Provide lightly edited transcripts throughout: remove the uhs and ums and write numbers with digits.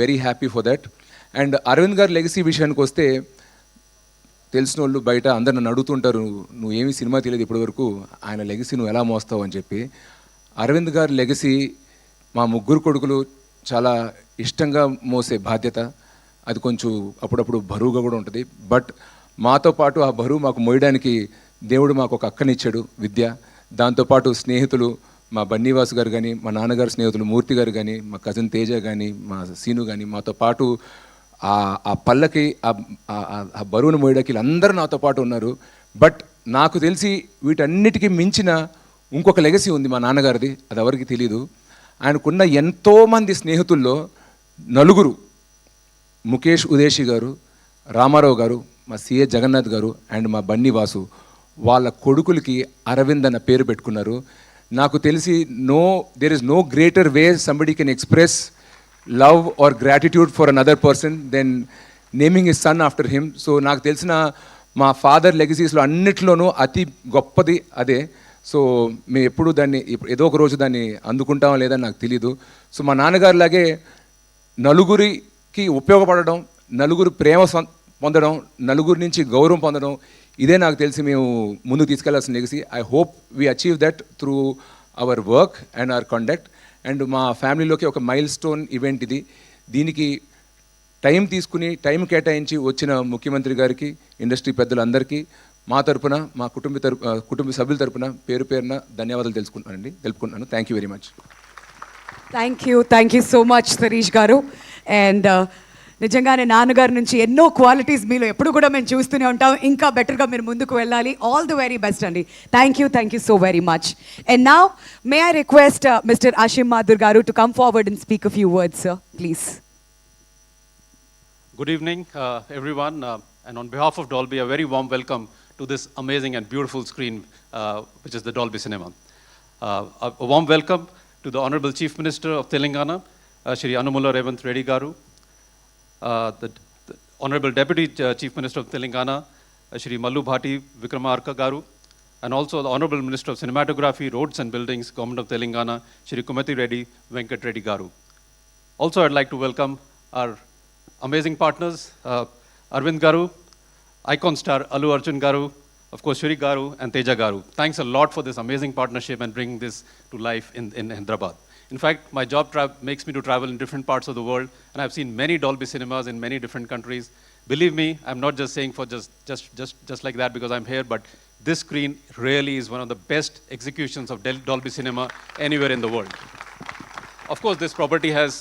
Very happy for that. And Aravind గారి legacy విషయానికి వస్తే, తెలిసిన వాళ్ళు బయట అందరు నన్ను అడుగుతుంటారు, నువ్వు ఏమీ సినిమా తెలియదు ఇప్పటివరకు, ఆయన లెగసీ నువ్వు ఎలా మోస్తావు అని చెప్పి. అరవింద్ గారి లెగసీ మా ముగ్గురు కొడుకులు చాలా ఇష్టంగా మోసే బాధ్యత. అది కొంచెం అప్పుడప్పుడు బరువుగా కూడా ఉంటుంది. బట్ మాతో పాటు ఆ బరువు మాకు మోయడానికి దేవుడు మాకు ఒక అక్కనిచ్చాడు, విద్య. దాంతోపాటు స్నేహితులు, మా బన్నీవాసు గారు కానీ, మా నాన్నగారు స్నేహితులు మూర్తి గారు కానీ, మా కజిన్ తేజ కానీ, మా సీను కానీ, మాతో పాటు ఆ పల్లకి ఆ బరువును మోయడానికి వీళ్ళందరూ నాతో పాటు ఉన్నారు. బట్ నాకు తెలిసి వీటన్నిటికీ మించిన ఇంకొక లెగసీ ఉంది మా నాన్నగారిది, అది ఎవరికి తెలీదు. ఆయనకున్న ఎంతోమంది స్నేహితుల్లో నలుగురు, ముఖేష్ ఉదేశి గారు, రామారావు గారు, మా సిఏ జగన్నాథ్ గారు అండ్ మా బన్నీ వాసు, వాళ్ళ కొడుకులకి అరవింద్ అన్న పేరు పెట్టుకున్నారు. నాకు తెలిసి there is no greater way somebody can express love or gratitude for another person than naming his son after him. So నాకు తెలిసిన మా ఫాదర్ లెగసీస్లో అన్నిట్లోనూ అతి గొప్పది అదే. సో మేము ఎప్పుడు దాన్ని ఏదో ఒక రోజు దాన్ని అందుకుంటామో లేదని నాకు తెలీదు. సో మా నాన్నగారిలాగే నలుగురికి ఉపయోగపడడం, నలుగురు ప్రేమ పొందడం, నలుగురి నుంచి గౌరవం పొందడం, ఇదే నాకు తెలిసి మేము ముందుకు తీసుకెళ్లాల్సిన legacy. I hope we achieve that through our work and our conduct. And మా ఫ్యామిలీలోకి ఒక మైల్ స్టోన్ ఈవెంట్ ఇది. దీనికి టైం తీసుకుని టైం కేటాయించి వచ్చిన ముఖ్యమంత్రి గారికి, ఇండస్ట్రీ పెద్దలందరికీ మా తరపున, మా కుటుంబ సభ్యుల తరపున పేరు పేరున ధన్యవాదాలు తెలుపుకుంటున్నాను. Thank you very much. Thank you so much Sarish గారు. అండ్ నిజంగానే నాన్నగారి నుంచి ఎన్నో క్వాలిటీస్ మీలో ఎప్పుడు కూడా మేము చూస్తూనే ఉంటాం. ఇంకా బెటర్గా మీరు ముందుకు వెళ్ళాలి. ఆల్ ది వెరీ బెస్ట్ అండి. Thank you so very much. And now may I request mister Ashim Mathur గారు to come forward and speak a few words, sir, please. Good evening, everyone. And on behalf of Dolby, a very warm welcome to this amazing and beautiful screen, which is the Dolby Cinema. A warm welcome to the Honorable Chief Minister of Telangana, Shri Anumula Revant Reddy Garu, the Honorable Deputy Chief Minister of Telangana, Shri Mallu Bhati Vikramarka Garu, and also the Honorable Minister of Cinematography, Roads and Buildings, Government of Telangana, Shri Kumati Reddy Venkat Reddy Garu. Also, I'd like to welcome our amazing partners, Arvind Garu, icon star Allu Arjun Garu, of course Shri Garu and Teja Garu. Thanks a lot for this amazing partnership and bringing this to life in Hyderabad. In fact, my job makes me to travel in different parts of the world, and I've seen many Dolby cinemas in many different countries. Believe me, I'm not just saying for just like that because I'm here, but this screen really is one of the best executions of Dolby cinema anywhere in the world. Of course, this property has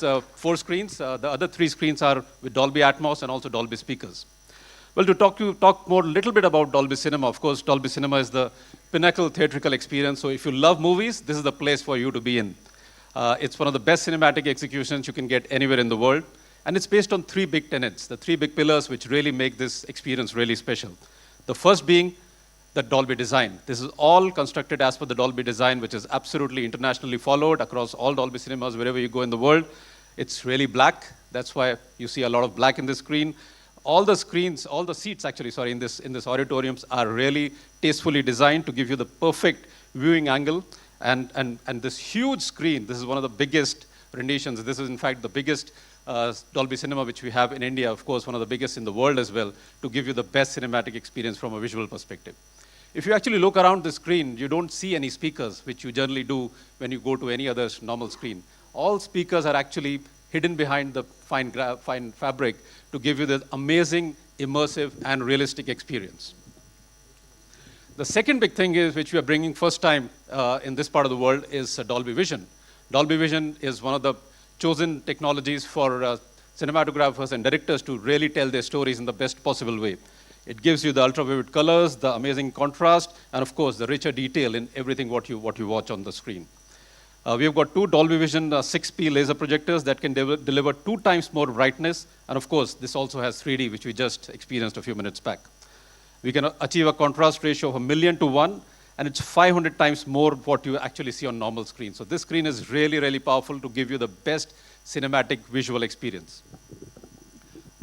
4 screens. The other 3 screens are with Dolby Atmos and also Dolby speakers. Well, to talk more a little bit about Dolby Cinema, of course, Dolby Cinema is the pinnacle theatrical experience. So if you love movies, this is the place for you to be in. It's one of the best cinematic executions you can get anywhere in the world. And it's based on 3 big tenets, the 3 big pillars which really make this experience really special. The first being the Dolby design. This is all constructed as per the Dolby design, which is absolutely internationally followed across all Dolby cinemas wherever you go in the world. It's really black. That's why you see a lot of black in this screen. All the screens, all the seats actually, sorry, in this auditoriums are really tastefully designed to give you the perfect viewing angle. And this huge screen, this is one of the biggest renditions. This is in fact the biggest Dolby cinema which we have in India, of course, one of the biggest in the world as well, to give you the best cinematic experience from a visual perspective. If you actually look around the screen, you don't see any speakers, which you generally do when you go to any other normal screen. All speakers are actually hidden behind the fine fabric to give you the amazing, immersive, and realistic experience. The second big thing is, which we are bringing first time in this part of the world, is Dolby Vision. Dolby Vision is one of the chosen technologies for cinematographers and directors to really tell their stories in the best possible way. It gives you the ultra-vivid colors, the amazing contrast, and of course, the richer detail in everything what you watch on the screen. We have got 2 Dolby Vision 6P laser projectors that can deliver 2 times more brightness, and of course, this also has 3D, which we just experienced a few minutes back. We can achieve a contrast ratio of 1,000,000 to 1, and it's 500 times more what you actually see on normal screen. So this screen is really, really powerful to give you the best cinematic visual experience.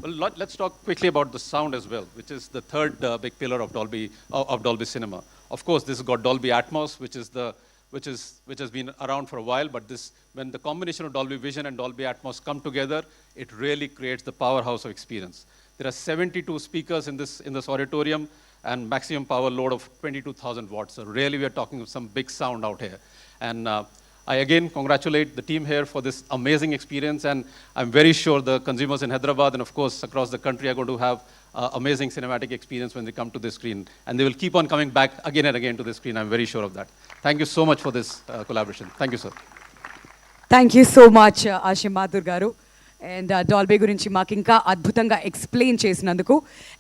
Well, let's talk quickly about the sound as well, which is the third big pillar of Dolby cinema. Of course, this has got Dolby Atmos, which which has been around for a while, but this, when the combination of Dolby Vision and Dolby Atmos come together, it really creates the powerhouse of experience. There are 72 speakers in this auditorium and maximum power load of 22,000 watts. So really we are talking of some big sound out here. And I again congratulate the team here for this amazing experience, and I'm very sure the consumers in Hyderabad and of course across the country are going to have amazing cinematic experience when they come to this screen, and they will keep on coming back again and again to this screen. I'm very sure of that. Thank you so much for this collaboration. Thank you, sir. Thank you so much Ashim Mathur గారు. And Dolby గురించి మాకు ఇంకా అద్భుతంగా explain చేసినందుకు.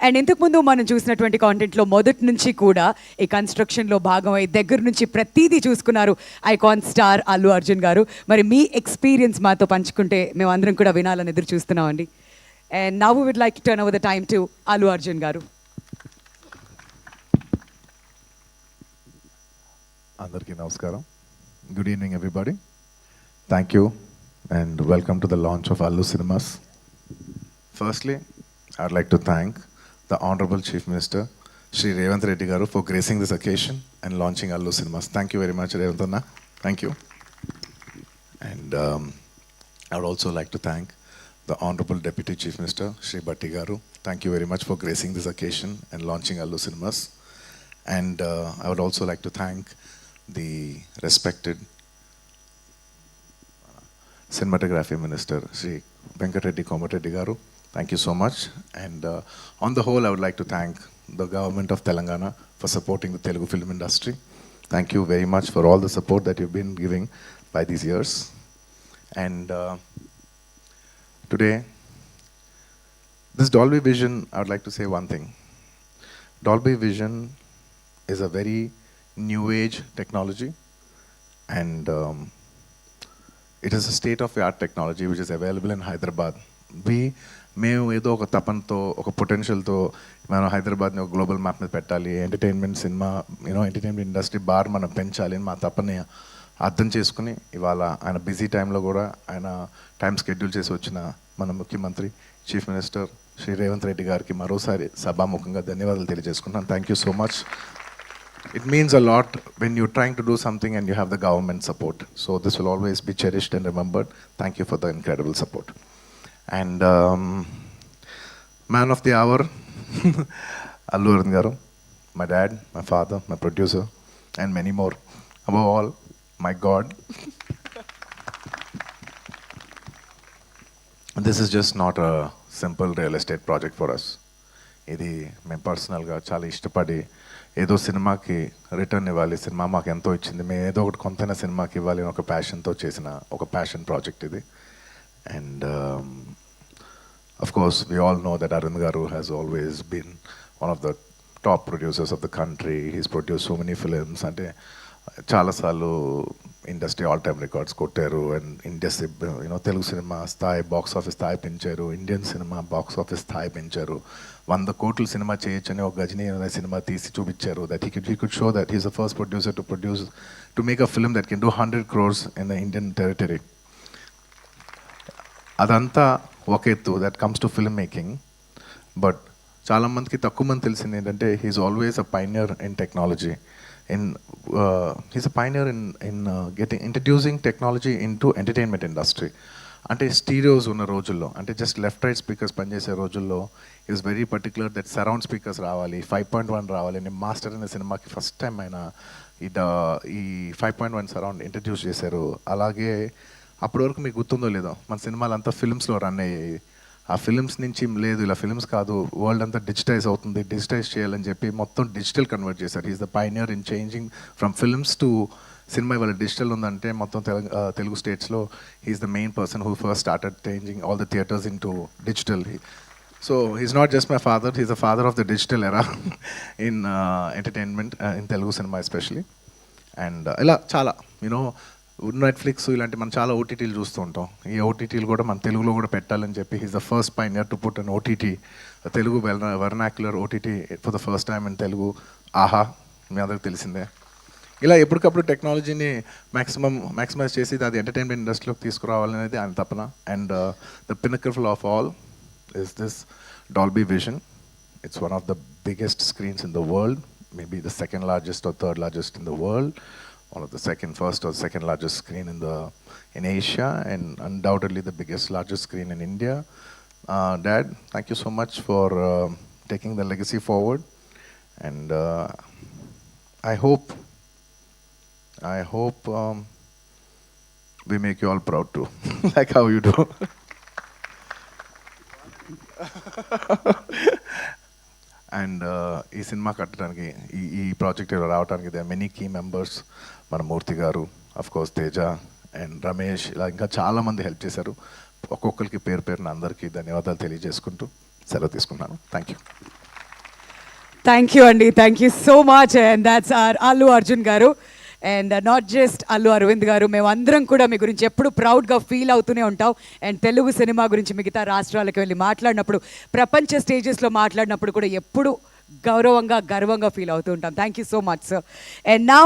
And ఇంతకుముందు మనం చూసినటువంటి కాంటెంట్లో మొదటి నుంచి కూడా ఈ కన్స్ట్రక్షన్లో భాగమై దగ్గర నుంచి ప్రతిదీ చూసుకున్నారు ఐకాన్ స్టార్ అల్లు అర్జున్ గారు. మరి మీ ఎక్స్పీరియన్స్ మాతో పంచుకుంటే మేము అందరం కూడా వినాలని ఎదురు చూస్తున్నామండి. And now would like to turn over the time to Allu Arjun గారు. అందరికీ నమస్కారం. Good evening everybody. Thank you and welcome to the launch of Allu Cinemas. Firstly, I'd like to thank the Honorable Chief Minister, Shri Revanth Reddy Garu, for gracing this occasion and launching Allu Cinemas. Thank you very much, Revanth Anna. Thank you. And I would also like to thank the Honorable Deputy Chief Minister, Shri Bhatti Garu. Thank you very much for gracing this occasion and launching Allu Cinemas. And I would also like to thank the respected Cinematography Minister, Sri Venkatreddy Komareddy Garu. Thank you so much. And on the whole, I would like to thank the government of Telangana for supporting the Telugu film industry. Thank you very much for all the support that you've been giving by these years. And today, this Dolby Vision, I would like to say one thing. Dolby Vision is a very new age technology, and it is a state-of-the-art technology which is available in Hyderabad. మేము ఏదో ఒక తపనతో ఒక పొటెన్షియల్తో మనం హైదరాబాద్ని ఒక global map మీద పెట్టాలి, entertainment cinema entertainment industry bar మనం పెంచాలి అని మా తపని అర్థం చేసుకుని ఇవాళ ఆయన బిజీ టైంలో కూడా ఆయన టైం షెడ్యూల్ చేసి వచ్చిన మన ముఖ్యమంత్రి చీఫ్ మినిస్టర్ శ్రీ రేవంత్ రెడ్డి గారికి మరోసారి సభాముఖంగా ధన్యవాదాలు తెలియజేసుకుంటున్నాను. Thank you so much. It means a lot when you're trying to do something and you have the government support. So this will always be cherished and remembered. Thank you for the incredible support. And man of the hour, Allu Arjun Garu, my dad, my father, my producer, and many more. Above all, my God. This is just not a simple real estate project for us. ఇది మేము పర్సనల్గా చాలా ఇష్టపడి ఏదో సినిమాకి return ఇవ్వాలి, cinema మాకు ఎంతో ఇచ్చింది, మేము ఏదో ఒకటి కొంతైనా సినిమాకి ఇవ్వాలి అని ఒక ప్యాషన్తో చేసిన ఒక ప్యాషన్ ప్రాజెక్ట్ ఇది. And of course we all know that Arun గారు has always been one of the top producers of the country. He's produce so many films. అంటే చాలాసార్లు ఇండస్ట్రీ ఆల్ టైమ్ రికార్డ్స్ కొట్టారు. అండ్ ఇండస్ట్రీ తెలుగు సినిమా స్థాయి box office స్థాయి పెంచారు, Indian cinema box office స్థాయి పెంచారు. 100 కోట్లు సినిమా చేయొచ్చని ఒక గజనీ అనే సినిమా తీసి చూపించారు. That he could show that he's the first producer to make a film that can do 100 crores in the Indian territory. అదంతా ఒక ఎత్తు, that comes to film making. But చాలామందికి తక్కువ మంది తెలిసింది ఏంటంటే he's always a pioneer in technology. He's a pioneer in introducing technology into entertainment industry. అంటే స్టీరియోస్ ఉన్న రోజుల్లో, అంటే జస్ట్ లెఫ్ట్ రైట్ స్పీకర్స్ పనిచేసే రోజుల్లో is very particular that surround speakers రావాలి, 5.1 రావాలి. నేను మాస్టర్ అనే సినిమాకి ఫస్ట్ టైం ఆయన ఈ 5.1 సరౌండ్ ఇంట్రడ్యూస్ చేశారు. అలాగే అప్పటి వరకు మీకు గుర్తుందో లేదో మన సినిమాలు అంతా ఫిల్మ్స్లో రన్ అయ్యాయి. ఆ ఫిల్మ్స్ నుంచి లేదు ఇలా ఫిల్మ్స్ కాదు, వరల్డ్ అంతా డిజిటైజ్ అవుతుంది, డిజిటైజ్ చేయాలని చెప్పి మొత్తం డిజిటల్ కన్వర్ట్ చేశారు. Is the pioneer in changing from films to cinema. ఇవాళ డిజిటల్ ఉందంటే మొత్తం తెలుగు స్టేట్స్లో he's the main person who first started changing all the theatres in to digital. So he's not just my father, he's the father of the digital era in entertainment in Telugu cinema especially. And ఇలా చాలా Netflix ఇలాంటి మనం చాలా ఓటీటీలు చూస్తూ ఉంటాం. ఈ ఓటీటీలు కూడా మన తెలుగులో కూడా పెట్టాలని చెప్పి he's the first pioneer to put an OTT, Telugu vernacular OTT for the first time in Telugu. ఆహా, మీ అందరికి తెలిసిందే. ఇలా ఎప్పటికప్పుడు టెక్నాలజీని మ్యాక్సిమైజ్ చేసి అది ఎంటర్టైన్మెంట్ ఇండస్ట్రీలోకి తీసుకురావాలనేది ఆయన తపన. And the pinnacle of all is this Dolby Vision. It's one of the biggest screens in the world, maybe the second largest or third largest in the world. one of the first or second largest screen in Asia, and undoubtedly the biggest, largest screen in India. Dad, thank you so much for taking the legacy forward, and I hope we make you all proud too, like how you do. And ఈ cinema కట్టడానికి ఈ project రావడానికి they many key members, మన మూర్తి గారు, of course Teja and Ramesh, ఇలా ఇంకా చాలామంది help చేశారు. ఒక్కొక్కరికి పేరు పేరున అందరికీ ధన్యవాదాలు తెలియజేసుకుంటూ సెలవు తీసుకున్నాను. Thank you. థ్యాంక్ యూ అండి, thank you so much. And that's our Allu Arjun గారు. And not just Allu Aravind గారు, మేమందరం కూడా మీ గురించి ఎప్పుడు ప్రౌడ్గా ఫీల్ అవుతూనే ఉంటాం. అండ్ తెలుగు సినిమా గురించి మిగతా రాష్ట్రాలకు వెళ్ళి మాట్లాడినప్పుడు, ప్రపంచ స్టేజెస్లో మాట్లాడినప్పుడు కూడా ఎప్పుడు గర్వంగా ఫీల్ అవుతూ ఉంటాం. Thank you so much sir. And now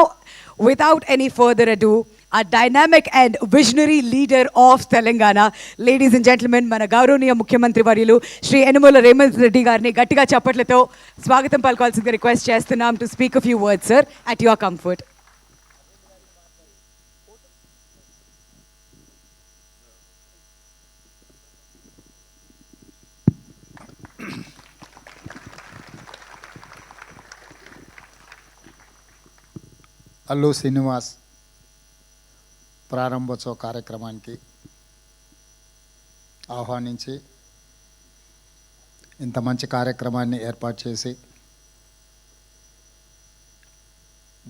without any further ado, a dynamic and visionary leader of Telangana, ladies and gentlemen, మన గౌరవనీయ ముఖ్యమంత్రి వర్యులు శ్రీ యనమల రేవంత్ రెడ్డి గారిని గట్టిగా చప్పట్లతో స్వాగతం పలకాల్సిందిగా రిక్వెస్ట్ చేస్తున్నాం to speak a few words, sir, at your comfort. Allu Srinivas ప్రారంభోత్సవ కార్యక్రమానికి ఆహ్వానించి ఇంత మంచి కార్యక్రమాన్ని ఏర్పాటు చేసి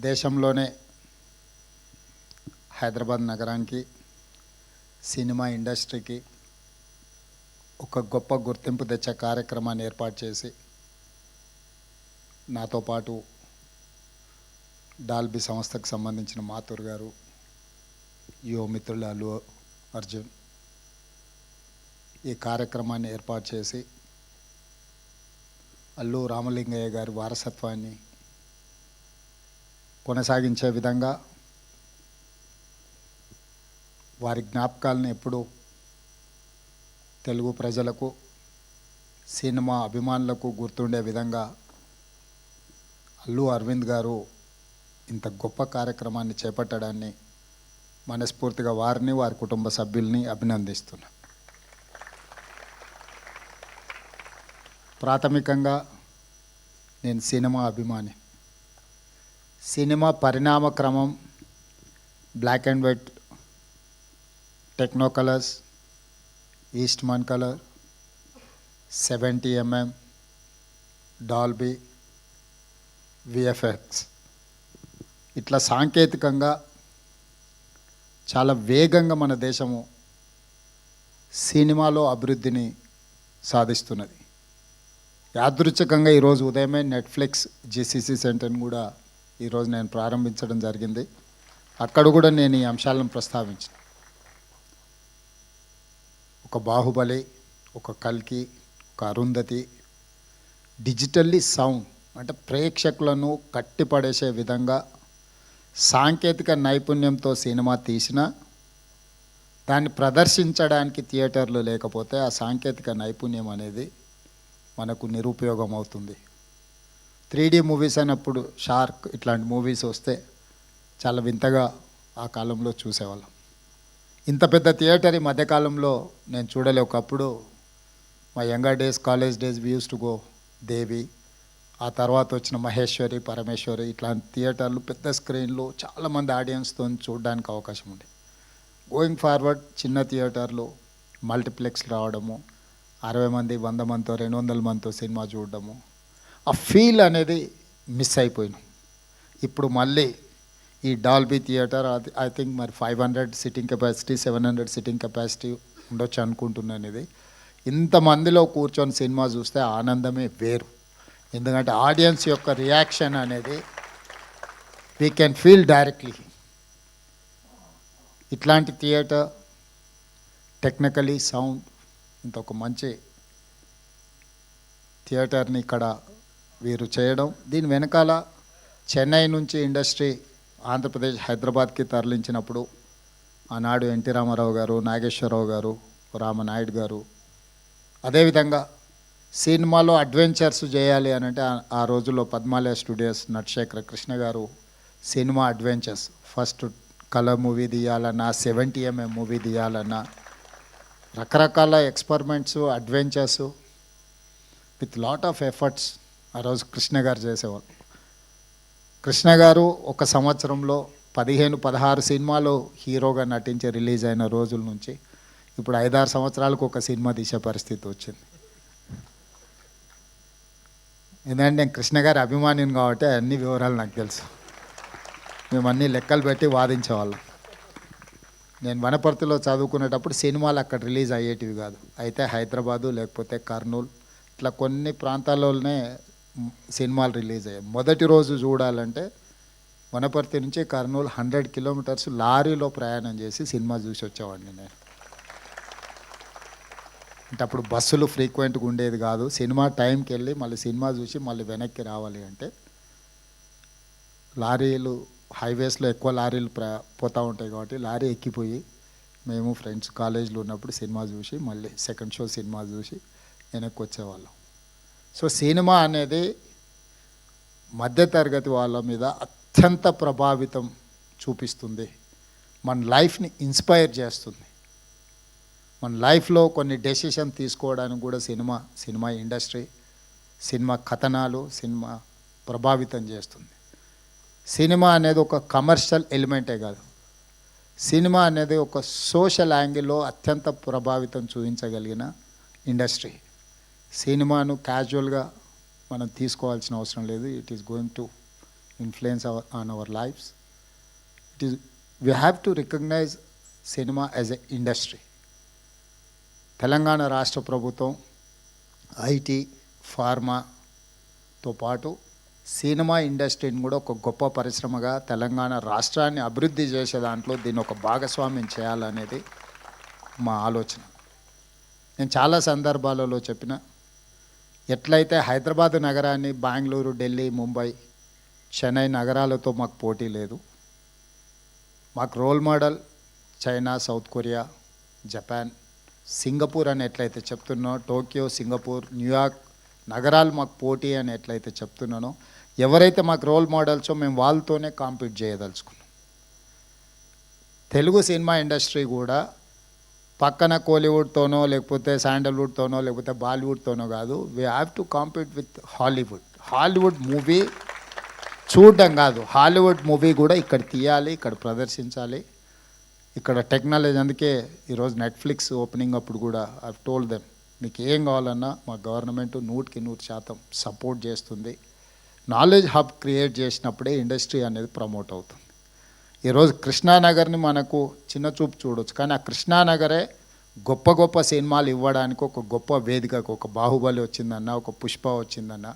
దేశంలోనే హైదరాబాద్ నగరానికి, సినిమా ఇండస్ట్రీకి ఒక గొప్ప గుర్తింపు తెచ్చే కార్యక్రమాన్ని ఏర్పాటు చేసి నాతో పాటు డాల్బీ సంస్థకు సంబంధించిన మాథూర్ గారు, యువ మిత్రులు అల్లు అర్జున్ ఈ కార్యక్రమాన్ని ఏర్పాటు చేసి అల్లు రామలింగయ్య గారి వారసత్వాన్ని కొనసాగించే విధంగా వారి జ్ఞాపకాలను ఎప్పుడూ తెలుగు ప్రజలకు, సినిమా అభిమానులకు గుర్తుండే విధంగా అల్లు అరవింద్ గారు ఇంత గొప్ప కార్యక్రమాన్ని చేపట్టడాన్ని మనస్ఫూర్తిగా వారిని, వారి కుటుంబ సభ్యుల్ని అభినందిస్తున్నా. ప్రాథమికంగా నేను సినిమా అభిమాని. సినిమా పరిణామ క్రమం black and white, techno colours, Eastman colour, 70mm, Dolby, VFX, ఇట్లా సాంకేతికంగా చాలా వేగంగా మన దేశము సినిమాలో అభివృద్ధిని సాధిస్తున్నది. యాదృచ్ఛికంగా ఈరోజు ఉదయమే నెట్ఫ్లిక్స్ జిసిసి సెంటర్ని కూడా ఈరోజు నేను ప్రారంభించడం జరిగింది. అక్కడ కూడా నేను ఈ అంశాలను ప్రస్తావించిన. ఒక బాహుబలి, ఒక కల్కి, ఒక అరుంధతి డిజిటల్లీ సౌండ్, అంటే ప్రేక్షకులను కట్టిపడేసే విధంగా సాంకేతిక నైపుణ్యంతో సినిమా తీసిన దాన్ని ప్రదర్శించడానికి థియేటర్లు లేకపోతే ఆ సాంకేతిక నైపుణ్యం అనేది మనకు నిరుపయోగం అవుతుంది. 3D మూవీస్ అయినప్పుడు, షార్క్ ఇట్లాంటి మూవీస్ వస్తే చాలా వింతగా ఆ కాలంలో చూసేవాళ్ళం. ఇంత పెద్ద థియేటర్ ఈ మధ్యకాలంలో నేను చూడలే. ఒకప్పుడు మా younger days, college days we use to go Devi, ఆ తర్వాత వచ్చిన మహేశ్వరి, పరమేశ్వరి, ఇట్లాంటి థియేటర్లు పెద్ద స్క్రీన్లు చాలామంది ఆడియన్స్తో చూడడానికి అవకాశం ఉంది. గోయింగ్ ఫార్వర్డ్ చిన్న థియేటర్లు, మల్టీప్లెక్స్ రావడము, 60 మంది, 100 మందితో, 200 మందితో సినిమా చూడడము, ఆ ఫీల్ అనేది మిస్ అయిపోయినాం. ఇప్పుడు మళ్ళీ ఈ డాల్బీ థియేటర్ ఐ థింక్ మరి 500 సిట్టింగ్ కెపాసిటీ, 700 సిట్టింగ్ కెపాసిటీ ఉండొచ్చు అనుకుంటున్నాను. ఇది ఇంతమందిలో కూర్చొని సినిమా చూస్తే ఆనందమే వేరు. ఎందుకంటే ఆడియన్స్ యొక్క రియాక్షన్ అనేది వీ కెన్ ఫీల్ డైరెక్ట్లీ. ఇట్లాంటి థియేటర్, టెక్నికలీ సౌండ్, ఇంత ఒక మంచి థియేటర్ని ఇక్కడ వీరు చేయడం, దీని వెనకాల చెన్నై నుంచి ఇండస్ట్రీ ఆంధ్రప్రదేశ్, హైదరాబాద్కి తరలించినప్పుడు ఆనాడు ఎన్టీ రామారావు గారు, నాగేశ్వరరావు గారు, రామనాయుడు గారు, అదేవిధంగా సినిమాలో అడ్వెంచర్స్ చేయాలి అని అంటే ఆ రోజుల్లో పద్మాలయ స్టూడియోస్ నటశేఖర కృష్ణ గారు cinema adventures, first colour movie తీయాలన్నా, 70mm మూవీ తీయాలన్నా, రకరకాల experiments, adventures with lot of efforts ఆ రోజు కృష్ణ గారు చేసేవాళ్ళు. కృష్ణ గారు ఒక సంవత్సరంలో 15-16 సినిమాలు హీరోగా నటించి రిలీజ్ అయిన రోజుల నుంచి ఇప్పుడు 5-6 సంవత్సరాలకు ఒక సినిమా తీసే పరిస్థితి వచ్చింది. ఎందుకంటే నేను కృష్ణ గారి అభిమానిని కాబట్టి అన్ని వివరాలు నాకు తెలుసు. మేము అన్ని లెక్కలు పెట్టి వాదించేవాళ్ళం. నేను వనపర్తిలో చదువుకునేటప్పుడు సినిమాలు అక్కడ రిలీజ్ అయ్యేటివి కాదు, అయితే హైదరాబాదు లేకపోతే కర్నూలు ఇట్లా కొన్ని ప్రాంతాల్లోనే సినిమాలు రిలీజ్ అయ్యాయి. మొదటి రోజు చూడాలంటే వనపర్తి నుంచి కర్నూలు 100 కిలోమీటర్స్ లారీలో ప్రయాణం చేసి సినిమా చూసి వచ్చేవాడిని నేను. అంటే అప్పుడు బస్సులు ఫ్రీక్వెంట్గా ఉండేది కాదు. సినిమా టైంకి వెళ్ళి మళ్ళీ సినిమా చూసి మళ్ళీ వెనక్కి రావాలి అంటే లారీలు, హైవేస్లో ఎక్కువ లారీలు పోతూ ఉంటాయి కాబట్టి లారీ ఎక్కిపోయి మేము ఫ్రెండ్స్ కాలేజీలో ఉన్నప్పుడు సినిమా చూసి మళ్ళీ సెకండ్ షో సినిమా చూసి వెనక్కి వచ్చేవాళ్ళం. సో సినిమా అనేది మధ్యతరగతి వాళ్ళ మీద అత్యంత ప్రభావితం చూపిస్తుంది, మన లైఫ్ని ఇన్స్పైర్ చేస్తుంది. మన లైఫ్లో కొన్ని డెసిషన్ తీసుకోవడానికి కూడా సినిమా ఇండస్ట్రీ, సినిమా కథనాలు, సినిమా ప్రభావితం చేస్తుంది. సినిమా అనేది ఒక కమర్షియల్ ఎలిమెంటే కాదు, సినిమా అనేది ఒక సోషల్ యాంగిల్లో అత్యంత ప్రభావితం చూపించగలిగిన ఇండస్ట్రీ. సినిమాను క్యాజువల్గా మనం తీసుకోవాల్సిన అవసరం లేదు. It is going to influence on our lives. We have to recognise cinema as a industry. Telangana రాష్ట్ర ప్రభుత్వం ఐటీ, ఫార్మాతో పాటు సినిమా ఇండస్ట్రీని కూడా ఒక గొప్ప పరిశ్రమగా తెలంగాణ రాష్ట్రాన్ని అభివృద్ధి చేసే దాంట్లో దీన్ని ఒక భాగస్వామ్యం చేయాలనేది మా ఆలోచన. నేను చాలా సందర్భాలలో చెప్పిన, ఎట్లయితే హైదరాబాద్ నగరాన్ని బెంగళూరు, ఢిల్లీ, ముంబై, చెన్నై నగరాలతో మాకు పోటీ లేదు. మాకు role model China, South Korea, Japan, Singapore అని ఎట్లయితే చెప్తున్నో, టోక్యో, సింగపూర్, న్యూయార్క్ నగరాలు మాకు పోటీ అని ఎట్లయితే చెప్తున్నానో, ఎవరైతే మాకు రోల్ మోడల్సో మేము వాళ్ళతోనే కాంపీట్ చేయదలుచుకున్నాం. తెలుగు సినిమా ఇండస్ట్రీ కూడా పక్కన కోలీవుడ్తోనో లేకపోతే శాండల్వుడ్తోనో లేకపోతే బాలీవుడ్తోనో కాదు, we have to compete with Hollywood. Hollywood movie చూడడం కాదు, హాలీవుడ్ మూవీ కూడా ఇక్కడ తీయాలి, ఇక్కడ ప్రదర్శించాలి. ఇక్కడ టెక్నాలజీ, అందుకే ఈరోజు నెట్ఫ్లిక్స్ ఓపెనింగ్ అప్పుడు కూడా ఐ టోల్డ్ దెమ్, మీకు ఏం కావాలన్నా మా గవర్నమెంట్ 100% సపోర్ట్ చేస్తుంది. నాలెడ్జ్ హబ్ క్రియేట్ చేసినప్పుడే ఇండస్ట్రీ అనేది ప్రమోట్ అవుతుంది. ఈరోజు కృష్ణానగర్ని మనకు చిన్న చూపు చూడవచ్చు, కానీ ఆ కృష్ణానగరే గొప్ప గొప్ప సినిమాలు ఇవ్వడానికి ఒక గొప్ప వేదికకు, ఒక బాహుబలి వచ్చిందన్న, ఒక పుష్ప వచ్చిందన్న,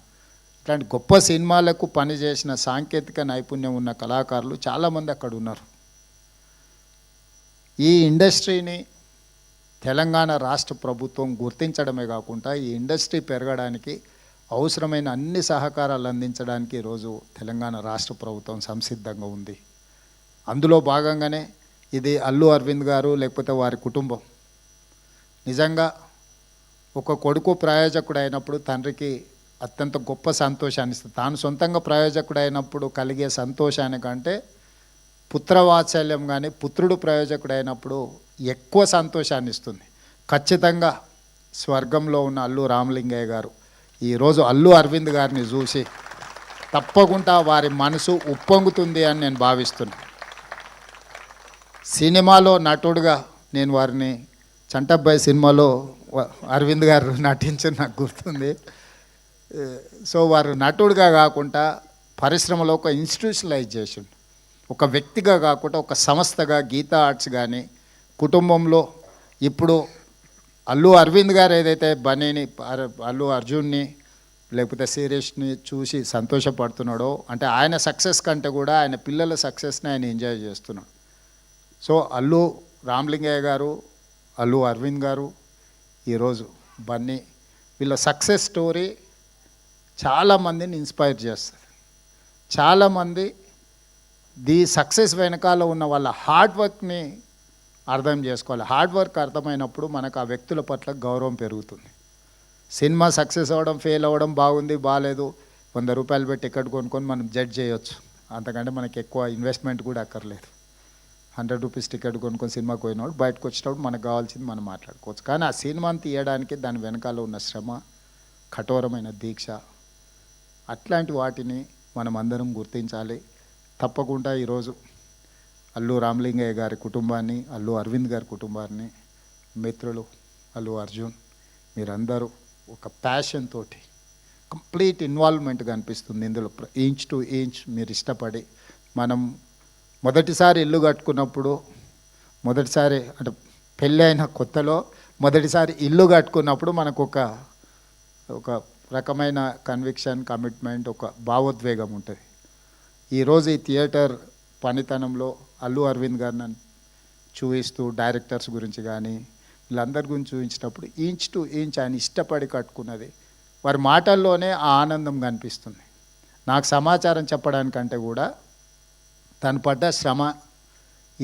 ఇట్లాంటి గొప్ప సినిమాలకు పనిచేసిన సాంకేతిక నైపుణ్యం ఉన్న కళాకారులు చాలామంది అక్కడ ఉన్నారు. ఈ ఇండస్ట్రీని తెలంగాణ రాష్ట్ర ప్రభుత్వం గుర్తించడమే కాకుండా ఈ ఇండస్ట్రీ పెరగడానికి అవసరమైన అన్ని సహకారాలు అందించడానికి ఈరోజు తెలంగాణ రాష్ట్ర ప్రభుత్వం సంసిద్ధంగా ఉంది. అందులో భాగంగానే ఇది అల్లు అరవింద్ గారు లేకపోతే వారి కుటుంబం నిజంగా ఒక కొడుకు ప్రయోజకుడు అయినప్పుడు తండ్రికి అత్యంత గొప్ప సంతోషాన్ని ఇస్తుంది. తాను సొంతంగా ప్రయోజకుడు అయినప్పుడు కలిగే సంతోషానికంటే పుత్రవాత్సల్యం కానీ పుత్రుడు ప్రయోజకుడు అయినప్పుడు ఎక్కువ సంతోషాన్ని ఇస్తుంది. ఖచ్చితంగా స్వర్గంలో ఉన్న అల్లు రామలింగయ్య గారు ఈరోజు అల్లు అరవింద్ గారిని చూసి తప్పకుండా వారి మనసు ఉప్పొంగుతుంది అని నేను భావిస్తున్నాను. సినిమాలో నటుడుగా నేను వారిని చంటబ్బాయి సినిమాలో అరవింద్ గారు నటించిన నాకు గుర్తుంది. సో వారు నటుడుగా కాకుండా పరిశ్రమలో ఒక ఇన్స్టిట్యూషనలైజేషన్, ఒక వ్యక్తిగా కాకుండా ఒక సంస్థగా గీతా ఆర్ట్స్ కానీ కుటుంబంలో ఇప్పుడు అల్లు అరవింద్ గారు ఏదైతే బన్నీని, అల్లు అర్జున్ని లేకపోతే శిరీష్ని చూసి సంతోషపడుతున్నాడో, అంటే ఆయన సక్సెస్ కంటే కూడా ఆయన పిల్లల సక్సెస్ని ఆయన ఎంజాయ్ చేస్తున్నాడు. సో అల్లు రామలింగయ్య గారు, అల్లు అరవింద్ గారు, ఈరోజు బన్నీ, వీళ్ళ సక్సెస్ స్టోరీ చాలామందిని ఇన్స్పైర్ చేస్తుంది. చాలామంది ది సక్సెస్ వెనకాల ఉన్న వాళ్ళ హార్డ్ వర్క్ని అర్థం చేసుకోవాలి. హార్డ్ వర్క్ అర్థమైనప్పుడు మనకు ఆ వ్యక్తుల పట్ల గౌరవం పెరుగుతుంది. సినిమా సక్సెస్ అవ్వడం, ఫెయిల్ అవ్వడం, బాగుంది బాగాలేదు, 100 రూపాయలు పెట్టి టికెట్ కొనుక్కొని మనం జడ్జ్ చేయొచ్చు. అంతకంటే మనకి ఎక్కువ ఇన్వెస్ట్మెంట్ కూడా అక్కర్లేదు. 100 రూపీస్ టికెట్ కొనుక్కొని సినిమాకి పోయినప్పుడు బయటకు వచ్చేటప్పుడు మనకు కావాల్సింది మనం మాట్లాడుకోవచ్చు. కానీ ఆ సినిమాని తీయడానికి దాని వెనకాల ఉన్న శ్రమ, కఠోరమైన దీక్ష, అట్లాంటి వాటిని మనం అందరం గుర్తించాలి. తప్పకుండా ఈరోజు అల్లు రామలింగయ్య గారి కుటుంబాన్ని, అల్లు అరవింద్ గారి కుటుంబాన్ని, మిత్రులు అల్లు అర్జున్, మీరందరూ ఒక ప్యాషన్ తోటి కంప్లీట్ ఇన్వాల్వ్మెంట్ కనిపిస్తుంది ఇందులో. ఇంచ్ టు ఇంచ్ మీరు ఇష్టపడి, మనం మొదటిసారి ఇల్లు కట్టుకున్నప్పుడు, మొదటిసారి అంటే పెళ్ళి అయిన కొత్తలో మొదటిసారి ఇల్లు కట్టుకున్నప్పుడు మనకు ఒక రకమైన కన్విక్షన్, కమిట్మెంట్, ఒక భావోద్వేగం ఉంటుంది. ఈరోజు ఈ థియేటర్ పనితనంలో అల్లు అరవింద్ గారిని చూపిస్తూ, డైరెక్టర్స్ గురించి కానీ వీళ్ళందరి గురించి చూపించినప్పుడు ఇంచ్ టు ఇంచ్ ఆయన ఇష్టపడి కట్టుకున్నది వారి మాటల్లోనే ఆ ఆనందం కనిపిస్తుంది. నాకు సమాచారం చెప్పడానికంటే కూడా తను పడ్డ శ్రమ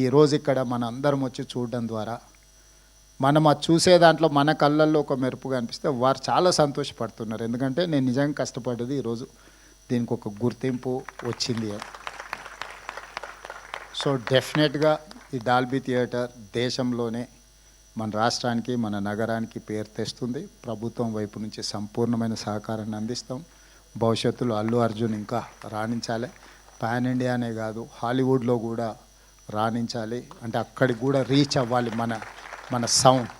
ఈరోజు ఇక్కడ మన అందరం వచ్చి చూడడం ద్వారా మనం అది చూసే దాంట్లో మన కళ్ళల్లో ఒక మెరుపు కనిపిస్తే వారు చాలా సంతోషపడుతున్నారు. ఎందుకంటే నేను నిజంగా కష్టపడ్డది ఈరోజు దీనికి ఒక గుర్తింపు వచ్చింది. సో డెఫినెట్గా ఈ డాల్బీ థియేటర్ దేశంలోనే మన రాష్ట్రానికి, మన నగరానికి పేరు తెస్తుంది. ప్రభుత్వం వైపు నుంచి సంపూర్ణమైన సహకారాన్ని అందిస్తాం. భవిష్యత్తులో అల్లు అర్జున్ ఇంకా రాణించాలి. పాన్ ఇండియానే కాదు, హాలీవుడ్లో కూడా రాణించాలి. అంటే అక్కడికి కూడా రీచ్ అవ్వాలి మన సౌండ్.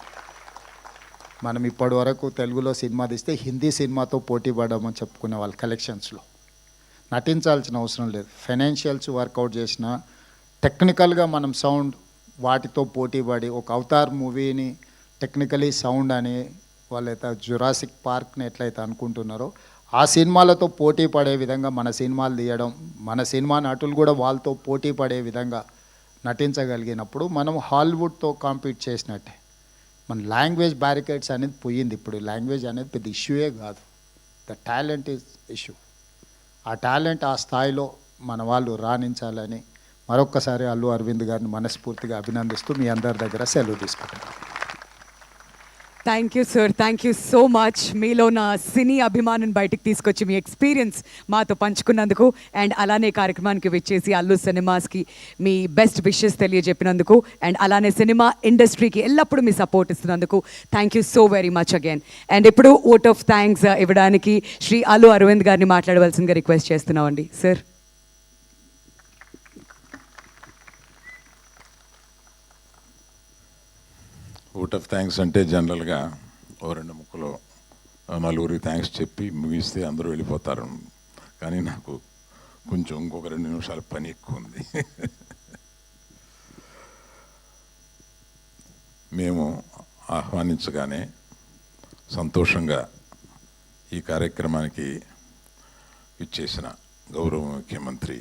మనం ఇప్పటి వరకు తెలుగులో సినిమా తీస్తే హిందీ సినిమాతో పోటీ పడమని చెప్పుకునే వాళ్ళ కలెక్షన్స్లో నటించాల్సిన అవసరం లేదు. ఫైనాన్షియల్స్ వర్కౌట్ చేసిన టెక్నికల్గా మనం సౌండ్ వాటితో పోటీ పడి ఒక అవతార్ మూవీని టెక్నికలీ సౌండ్ అని వాళ్ళైతే జురాసిక్ పార్క్ని ఎట్లయితే అనుకుంటున్నారో ఆ సినిమాలతో పోటీ పడే విధంగా మన సినిమాలు తీయడం, మన సినిమా నటులు కూడా వాళ్ళతో పోటీ పడే విధంగా నటించగలిగినప్పుడు మనం హాలీవుడ్తో కాంపీట్ చేసినట్టే. మన లాంగ్వేజ్ బ్యారికేడ్స్ అనేది పోయింది. ఇప్పుడు లాంగ్వేజ్ అనేది పెద్ద ఇష్యూయే కాదు, ద టాలెంట్ ఈజ్ ఇష్యూ. ఆ టాలెంట్ ఆ స్థాయిలో మన వాళ్ళు రాణించాలని మరొక్కసారి అల్లు అరవింద్ గారిని మనస్ఫూర్తిగా అభినందిస్తూ మీ అందరి దగ్గర సెలవు తీసుకుంటున్నాను. Thank you sir, thank you so much. మీలో నా సినీ అభిమానం బయటకు తీసుకొచ్చి మీ ఎక్స్పీరియన్స్ మాతో పంచుకున్నందుకు, అండ్ అలానే కార్యక్రమానికి విచ్చేసి అల్లు సినిమాస్కి మీ బెస్ట్ విషెస్ తెలియజెప్పినందుకు, అండ్ అలానే సినిమా ఇండస్ట్రీకి ఎల్లప్పుడూ మీ సపోర్ట్ ఇస్తున్నందుకు thank you so very much again. And ఇప్పుడు ఓట్ ఆఫ్ థ్యాంక్స్ ఇవ్వడానికి శ్రీ అల్లు అరవింద్ గారిని మాట్లాడవలసిందిగా రిక్వెస్ట్ చేస్తున్నామండి సార్. ఓట్ ఆఫ్ థ్యాంక్స్ అంటే జనరల్గా ఓ 2 ముక్కలు నలుగురికి థ్యాంక్స్ చెప్పి ముగిస్తే అందరూ వెళ్ళిపోతారు. కానీ నాకు కొంచెం ఇంకొక 2 నిమిషాల పని ఎక్కువ ఉంది. మేము ఆహ్వానించగానే సంతోషంగా ఈ కార్యక్రమానికి ఇచ్చేసిన గౌరవ ముఖ్యమంత్రి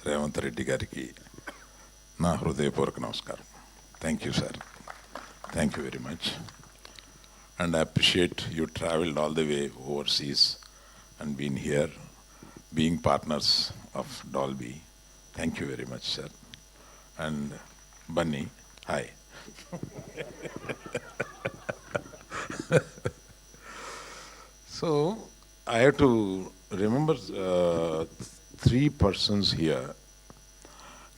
రేవంత్ రెడ్డి గారికి నా హృదయపూర్వక నమస్కారం. Thank you sir. Thank you very much. And I appreciate you traveled all the way overseas and been here, being partners of Dolby. Thank you very much, sir. And Bunny, hi. So, I have to remember 3 persons here.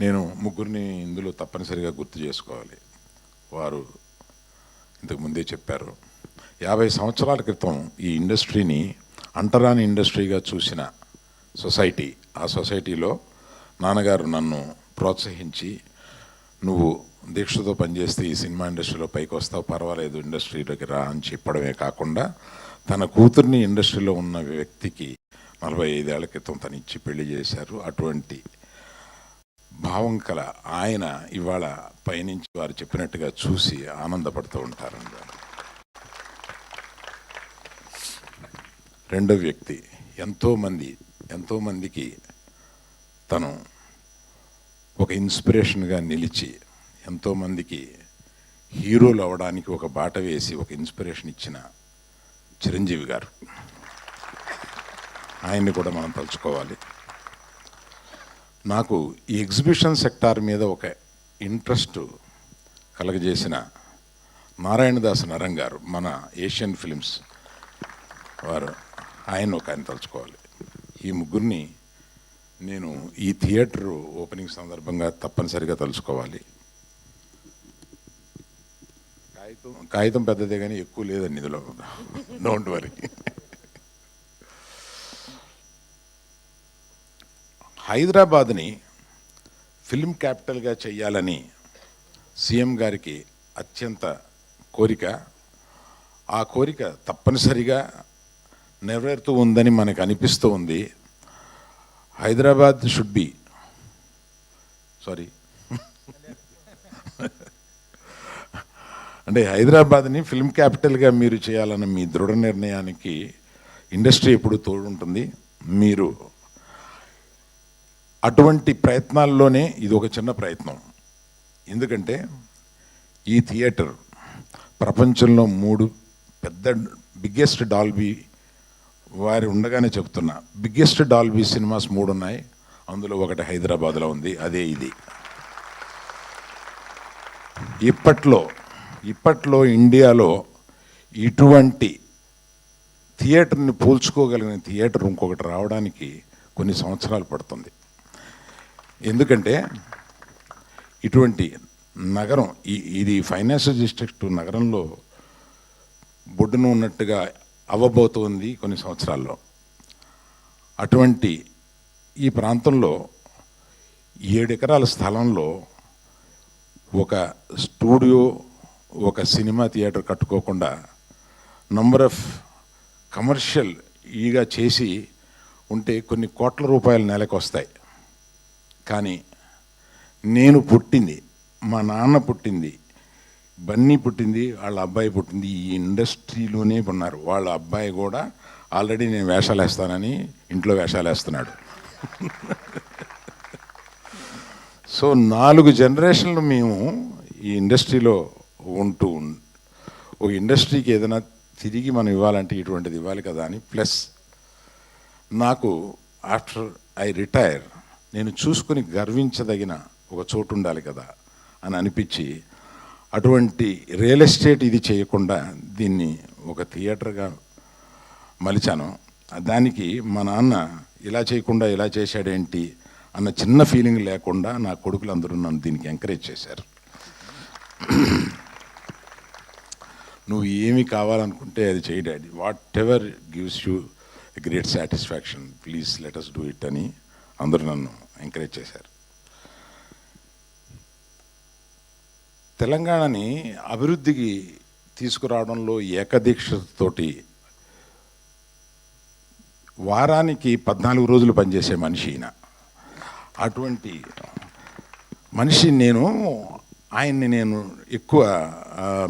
నేను ముగ్గురిని ఇందులో తప్పనిసరిగా గుర్తు చేసుకోవాలి. వారు ఇంతకు ముందే చెప్పారు. 50 సంవత్సరాల క్రితం ఈ ఇండస్ట్రీని అంటరాని ఇండస్ట్రీగా చూసిన సొసైటీ, ఆ సొసైటీలో నాన్నగారు నన్ను ప్రోత్సహించి, నువ్వు దీక్షతో పనిచేస్తే ఈ సినిమా ఇండస్ట్రీలో పైకి వస్తావు, పర్వాలేదు ఇండస్ట్రీలోకి రా అని చెప్పడమే కాకుండా తన కూతుర్ని ఇండస్ట్రీలో ఉన్న వ్యక్తికి 45 ఏళ్ల క్రితం తను ఇచ్చి పెళ్లి చేశారు. అటువంటి భావం కల ఆయన ఇవాళ పైనుంచి వారు చెప్పినట్టుగా చూసి ఆనందపడుతూ ఉంటారండి. రెండో వ్యక్తి ఎంతోమందికి తను ఒక ఇన్స్పిరేషన్గా నిలిచి, ఎంతోమందికి హీరోలు అవ్వడానికి ఒక బాట వేసి ఒక ఇన్స్పిరేషన్ ఇచ్చిన చిరంజీవి గారు. ఆయన్ని కూడా మనం తలుచుకోవాలి. నాకు ఈ ఎగ్జిబిషన్ సెక్టార్ మీద ఒక ఇంట్రెస్ట్ కలగజేసిన నారాయణదాస్ నరం గారు, మన ఏషియన్ ఫిలిమ్స్ వారు, ఆయన తలుచుకోవాలి. ఈ ముగ్గురిని నేను ఈ థియేటర్ ఓపెనింగ్ సందర్భంగా తప్పనిసరిగా తలుచుకోవాలి. కాగితం పెద్దదే కానీ ఎక్కువ లేదండి ఇందులో, డోంట్ వరీ. హైదరాబాద్ని ఫిల్మ్ క్యాపిటల్గా చెయ్యాలని సీఎం గారికి అత్యంత కోరిక. ఆ కోరిక తప్పనిసరిగా నెరవేరుతూ ఉందని మనకు అనిపిస్తూ ఉంది. హైదరాబాద్ షుడ్ బి అంటే హైదరాబాద్ని ఫిల్మ్ క్యాపిటల్గా మీరు చేయాలన్న మీ దృఢ నిర్ణయానికి ఇండస్ట్రీ ఎప్పుడు తోడుంటుంది. మీరు అటువంటి ప్రయత్నాల్లోనే ఇది ఒక చిన్న ప్రయత్నం. ఎందుకంటే ఈ థియేటర్ ప్రపంచంలో 3 పెద్ద బిగ్గెస్ట్ డాల్బీ వారి ఉండగానే చెప్తున్నా, బిగ్గెస్ట్ డాల్బీ సినిమాస్ 3 ఉన్నాయి. అందులో ఒకటి హైదరాబాద్లో ఉంది, అదే ఇది. ఇప్పట్లో ఇండియాలో ఇటువంటి థియేటర్ని పోల్చుకోగలిగిన థియేటర్ ఇంకొకటి రావడానికి కొన్ని సంవత్సరాలు పడుతుంది. ఎందుకంటే ఇటువంటి నగరం, ఇది ఫైనాన్షియల్ డిస్ట్రిక్ట్ నగరంలో బొడ్డున ఉన్నట్టుగా అవ్వబోతోంది కొన్ని సంవత్సరాల్లో. అటువంటి ఈ ప్రాంతంలో 7 ఎకరాల స్థలంలో ఒక స్టూడియో, ఒక సినిమా థియేటర్ కట్టుకోకుండా నంబర్ ఆఫ్ కమర్షియల్ ఈగా చేసి ఉంటే కొన్ని కోట్ల రూపాయలు నెలకు వస్తాయి. కానీ నేను పుట్టింది, మా నాన్న పుట్టింది, బన్నీ పుట్టింది, వాళ్ళ అబ్బాయి పుట్టింది ఈ ఇండస్ట్రీలోనే ఉన్నారు. వాళ్ళ అబ్బాయి కూడా ఆల్రెడీ నేను వేషాలు వేస్తానని ఇంట్లో వేషాలు వేస్తున్నాడు. సో 4 జనరేషన్లు మేము ఈ ఇండస్ట్రీలో ఉంటూ ఒక ఇండస్ట్రీకి ఏదైనా తిరిగి మనం ఇవ్వాలంటే ఇటువంటిది ఇవ్వాలి కదా అని. ప్లస్ నాకు ఆఫ్టర్ ఐ రిటైర్ నేను చూసుకుని గర్వించదగిన ఒక చోటు ఉండాలి కదా అని అనిపించి అటువంటి రియల్ ఎస్టేట్ ఇది చేయకుండా దీన్ని ఒక థియేటర్గా మలిచాను. దానికి మా నాన్న ఇలా చేయకుండా ఇలా చేశాడేంటి అన్న చిన్న ఫీలింగ్ లేకుండా నా కొడుకులందరూ నన్ను దీనికి ఎంకరేజ్ చేశారు. నువ్వు ఏమి కావాలనుకుంటే అది చేయి daddy, whatever gives you great satisfaction, please let us do it అని అందరూ నన్ను ఎంకరేజ్ చేశారు. తెలంగాణని అభివృద్ధికి తీసుకురావడంలో ఏకదీక్షతోటి వారానికి 14 రోజులు పనిచేసే మనిషి ఈయన. అటువంటి మనిషి ఆయన్ని నేను ఎక్కువ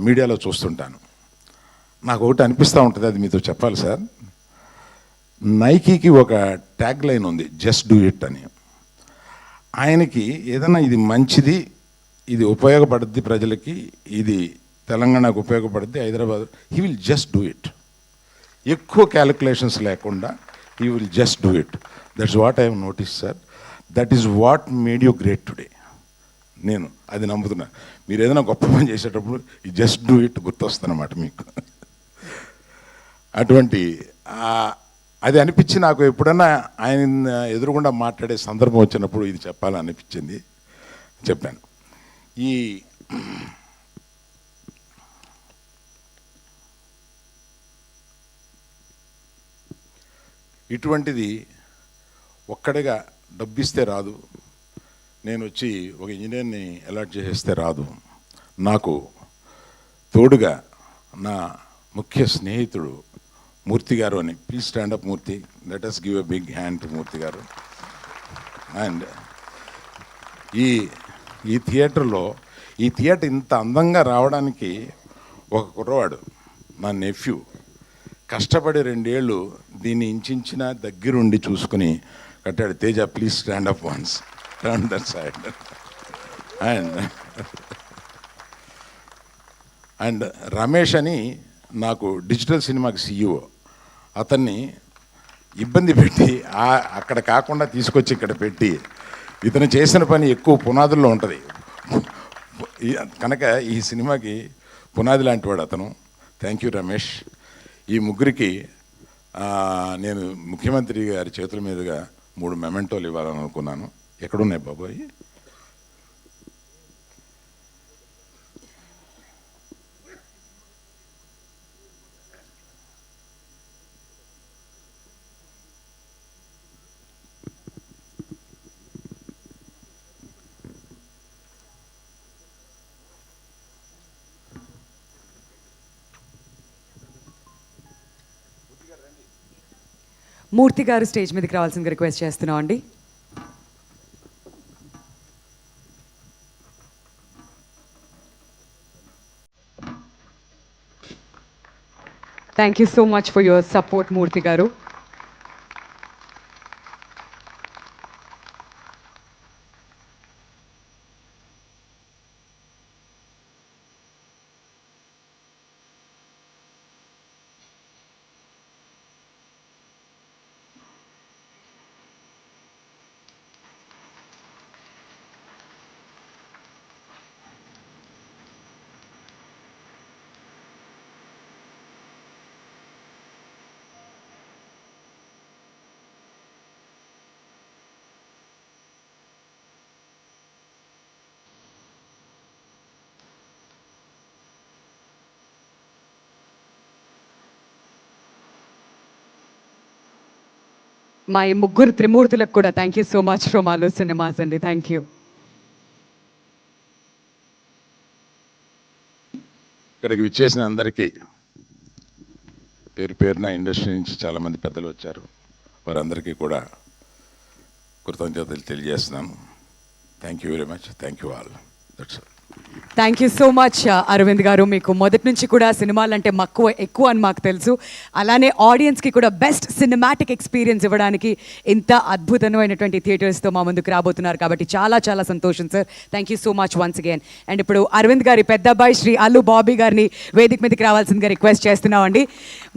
మీడియాలో చూస్తుంటాను. నాకు ఒకటి అనిపిస్తూ ఉంటుంది, అది మీతో చెప్పాలి సార్. నైకీకి ఒక ట్యాగ్ లైన్ ఉంది, జస్ట్ డూ ఇట్ అని. ఆయనకి ఏదైనా ఇది మంచిది, ఇది ఉపయోగపడుద్ది ప్రజలకి, ఇది తెలంగాణకు ఉపయోగపడుద్ది, Hyderabad, he will just do it. ఎక్కువ క్యాలిక్యులేషన్స్ లేకుండా he will just do it. That's what I have notice sir. That is what made you great today. నేను అది నమ్ముతున్నా. మీరు ఏదైనా గొప్ప పని చేసేటప్పుడు ఈ జస్ట్ డూ ఇట్ గుర్తొస్తుందన్నమాట మీకు. అటువంటి అది అనిపించి నాకు ఎప్పుడన్నా ఆయన ఎదురుగుండా మాట్లాడే సందర్భం వచ్చినప్పుడు ఇది చెప్పాలని అనిపించింది, చెప్పాను. ఇటువంటిది ఒక్కడిగా డబ్బిస్తే రాదు, నేను వచ్చి ఒక ఇంజనీర్ని అలాట్ చేసేస్తే రాదు. నాకు తోడుగా నా ముఖ్య స్నేహితుడు మూర్తి గారు అని. Please stand up Murthy, let us give a big hand to Murthy గారు. అండ్ ఈ థియేటర్ ఇంత అందంగా రావడానికి ఒక కుర్రవాడు, నా నెఫ్యూ, కష్టపడి 2 ఏళ్ళు దీన్ని ఇంచిన దగ్గరుండి చూసుకుని కట్టాడు. Teja, please stand up once, turn that side. And Ramesh అని నాకు డిజిటల్ సినిమాకి CEO, అతన్ని ఇబ్బంది పెట్టి అక్కడ కాకుండా తీసుకొచ్చి ఇక్కడ పెట్టి, ఇతను చేసిన పని ఎక్కువ పునాదుల్లో ఉంటుంది కనుక ఈ సినిమాకి పునాది లాంటి వాడు అతను. Thank you Ramesh. ఈ ముగ్గురికి నేను ముఖ్యమంత్రి గారి చేతుల మీదుగా 3 మెమెంటోలు ఇవ్వాలని అనుకున్నాను. ఎక్కడున్నాయి బాబాయ్? మూర్తి గారు స్టేజ్ మీదకి రావాల్సిందిగా రిక్వెస్ట్ చేస్తున్నాం అండి. Thank you so much for your support Murthy గారు. మా ఈ ముగ్గురు త్రిమూర్తులకు కూడా thank you so much from Allu cinemas అండి. థ్యాంక్ యూ. ఇక్కడికి విచ్చేసిన అందరికీ పేరు పేరున ఇండస్ట్రీ నుంచి చాలామంది పెద్దలు వచ్చారు. వారందరికీ కూడా కృతజ్ఞతలు తెలియజేస్తున్నాను. Thank you very much. Thank you all. That's all. Thank you so much Aravind గారు. మీకు మొదటి నుంచి కూడా సినిమాలు అంటే మక్కువ ఎక్కువ అని మాకు తెలుసు. అలానే ఆడియన్స్కి కూడా బెస్ట్ సినిమాటిక్ ఎక్స్పీరియన్స్ ఇవ్వడానికి ఇంత అద్భుతమైనటువంటి థియేటర్స్తో మా ముందుకు రాబోతున్నారు కాబట్టి చాలా చాలా సంతోషం sir. Thank you so much once again. And ఇప్పుడు అరవింద్ గారి పెద్ద అబ్బాయి శ్రీ అల్లు బాబీ గారిని వేదిక మీదకి రావాల్సిందిగా రిక్వెస్ట్ చేస్తున్నామండి.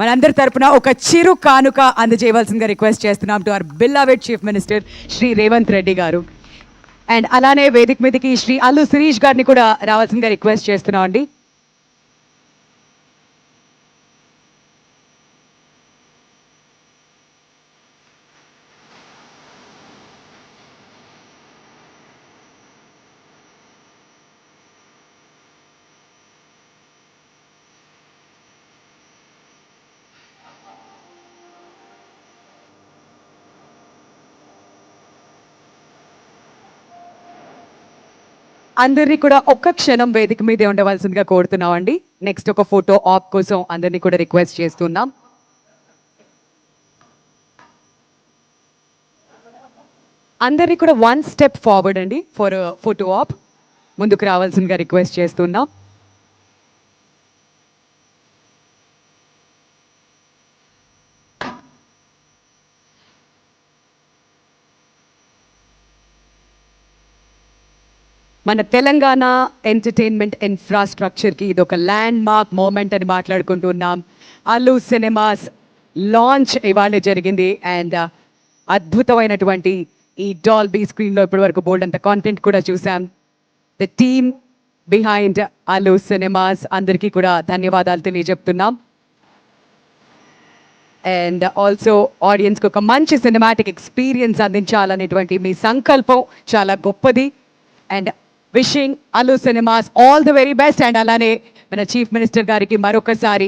మనందరి తరపున ఒక చిరు కానుక అందజేయవలసిందిగా రిక్వెస్ట్ చేస్తున్నాం to our beloved chief minister Shri Revanth Reddy గారు. అండ్ అలానే వేదిక మీదకి శ్రీ అల్లు శిరీష్ గారిని కూడా రావాల్సిందిగా రిక్వెస్ట్ చేస్తున్నాం అండి. అందరినీ కూడా ఒక్క క్షణం వేదిక మీదే ఉండవలసిందిగా కోరుతున్నాం అండి. నెక్స్ట్ ఒక ఫోటో ఆప్ కోసం అందరినీ కూడా రిక్వెస్ట్ చేస్తున్నాం. అందరినీ కూడా 1 స్టెప్ ఫార్వర్డ్ అండి ఫర్ ఫోటో ఆప్. ముందుకు రావాల్సిందిగా రిక్వెస్ట్ చేస్తున్నాం. మన తెలంగాణ ఎంటర్టైన్మెంట్ ఇన్ఫ్రాస్ట్రక్చర్కి ఇది ఒక ల్యాండ్ మార్క్ మూమెంట్ అని మాట్లాడుకుంటున్నాం. అల్లు సినిమాస్ లాంచ్ ఇవాళ జరిగింది. అండ్ అద్భుతమైనటువంటి ఈ డాల్బీ స్క్రీన్లో ఇప్పటి వరకు బోల్డ్ అంత కాంటెంట్ కూడా చూసాం. The team behind Allu cinemas అందరికీ కూడా ధన్యవాదాలు తెలియజెప్తున్నాం. అండ్ ఆల్సో ఆడియన్స్కి ఒక మంచి సినిమాటిక్ ఎక్స్పీరియన్స్ అందించాలనేటువంటి మీ సంకల్పం చాలా గొప్పది. And wishing Allu cinemas all the very best. And అలానే మన చీఫ్ మినిస్టర్ గారికి మరొకసారి